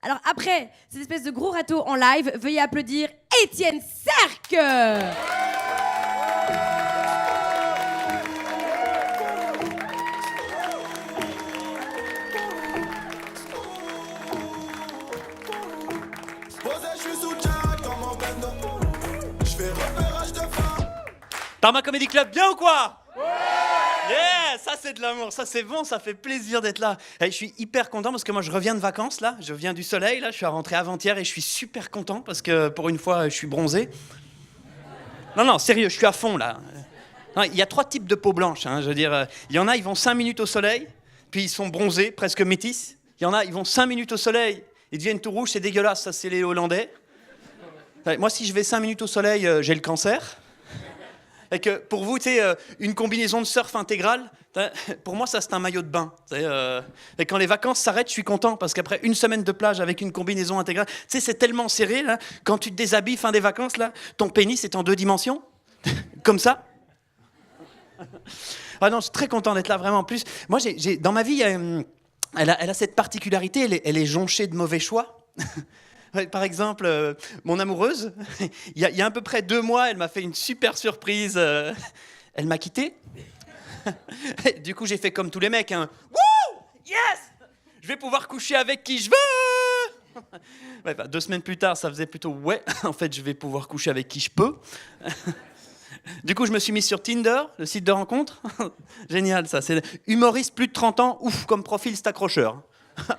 Alors après cette espèce de gros râteau en live, veuillez applaudir Étienne Serque. Parma Comedy Club, bien ou quoi? Yeah, ça c'est de l'amour, ça c'est bon, ça fait plaisir d'être là. Je suis hyper content parce que moi je reviens de vacances là, je viens du soleil là, je suis rentré avant-hier et je suis super content parce que pour une fois je suis bronzé. Non, sérieux, je suis à fond là. Non, il y a 3 types de peau blanche, hein, je veux dire, il y en a, ils vont 5 minutes au soleil, puis ils sont bronzés, presque métis. Il y en a, ils vont 5 minutes au soleil, ils deviennent tout rouges, c'est dégueulasse, ça c'est les Hollandais. Moi si je vais 5 minutes au soleil, j'ai le cancer. Et que pour vous, tu sais, une combinaison de surf intégrale, pour moi, ça, c'est un maillot de bain. Et quand les vacances s'arrêtent, je suis content, parce qu'après une semaine de plage avec une combinaison intégrale, tu sais, c'est tellement serré, là, quand tu te déshabilles fin des vacances, là, ton pénis est en 2 dimensions, comme ça. Ah non, je suis très content d'être là, vraiment. En plus, moi, dans ma vie, elle a cette particularité, elle est jonchée de mauvais choix. Par exemple, mon amoureuse, il y a à peu près 2 mois, elle m'a fait une super surprise. Elle m'a quitté. Du coup, j'ai fait comme tous les mecs. Hein. Wouh! Yes! Je vais pouvoir coucher avec qui je veux! Ouais, 2 semaines plus tard, ça faisait plutôt ouais. En fait, je vais pouvoir coucher avec qui je peux. Du coup, je me suis mis sur Tinder, le site de rencontre. Génial, ça. C'est humoriste plus de 30 ans. Ouf, comme profil, c'est accrocheur.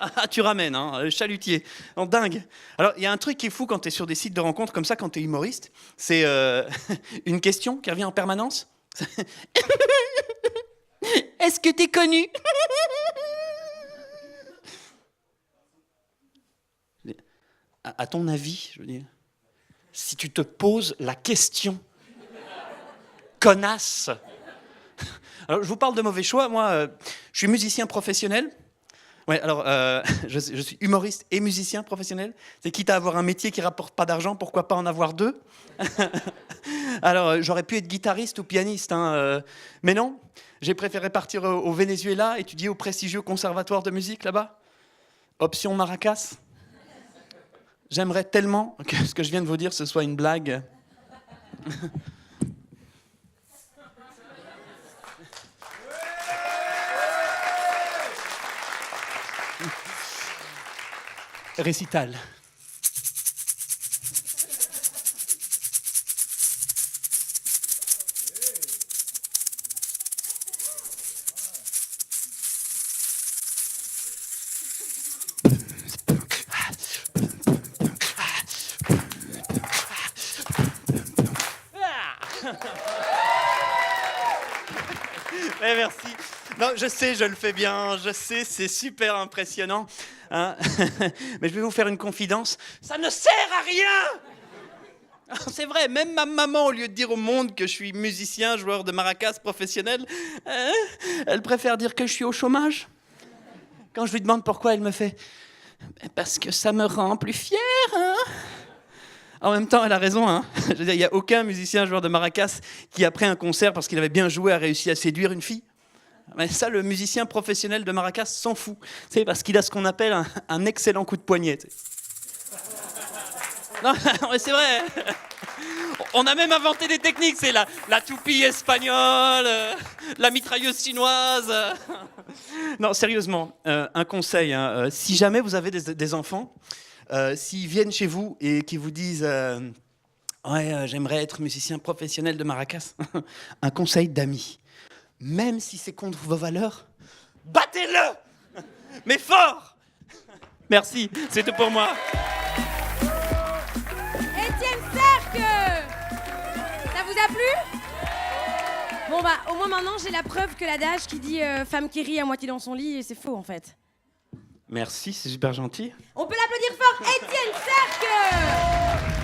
Ah, tu ramènes, hein, chalutier. Non, dingue. Alors, il y a un truc qui est fou quand tu es sur des sites de rencontres comme ça, quand tu es humoriste. C'est une question qui revient en permanence. Est-ce que tu es connu? À ton avis, je veux dire, si tu te poses la question, connasse. Alors, je vous parle de mauvais choix. Moi, je suis musicien professionnel. Ouais, alors, je suis humoriste et musicien professionnel. C'est quitte à avoir un métier qui rapporte pas d'argent, pourquoi pas en avoir 2? Alors, j'aurais pu être guitariste ou pianiste, hein, mais non. J'ai préféré partir au Venezuela, étudier au prestigieux conservatoire de musique là-bas. Option maracas. J'aimerais tellement que ce que je viens de vous dire, ce soit une blague. Récital. Merci. Non, je sais, je le fais bien, je sais, c'est super impressionnant. Hein. Mais je vais vous faire une confidence, ça ne sert à rien. C'est vrai, même ma maman, au lieu de dire au monde que je suis musicien, joueur de maracas professionnel, elle préfère dire que je suis au chômage. Quand je lui demande pourquoi, elle me fait « Parce que ça me rend plus fier, hein ?» En même temps, elle a raison. Hein. Je veux dire, il n'y a aucun musicien joueur de maracas qui, après un concert, parce qu'il avait bien joué, a réussi à séduire une fille. Mais ça, le musicien professionnel de maracas s'en fout. C'est parce qu'il a ce qu'on appelle un excellent coup de poignet. T'sais. Non, mais c'est vrai. On a même inventé des techniques. C'est la toupie espagnole, la mitrailleuse chinoise. Non, sérieusement, un conseil. Hein, si jamais vous avez des enfants, s'ils viennent chez vous et qu'ils vous disent ouais, j'aimerais être musicien professionnel de maracas, un conseil d'amis. Même si c'est contre vos valeurs, battez-le, mais fort. Merci, c'est tout pour moi. Étienne Serque, ça vous a plu? Bon bah, au moins maintenant j'ai la preuve que l'adage qui dit femme qui rit à moitié dans son lit, c'est faux en fait. Merci, c'est super gentil. On peut l'applaudir fort, Étienne Serque.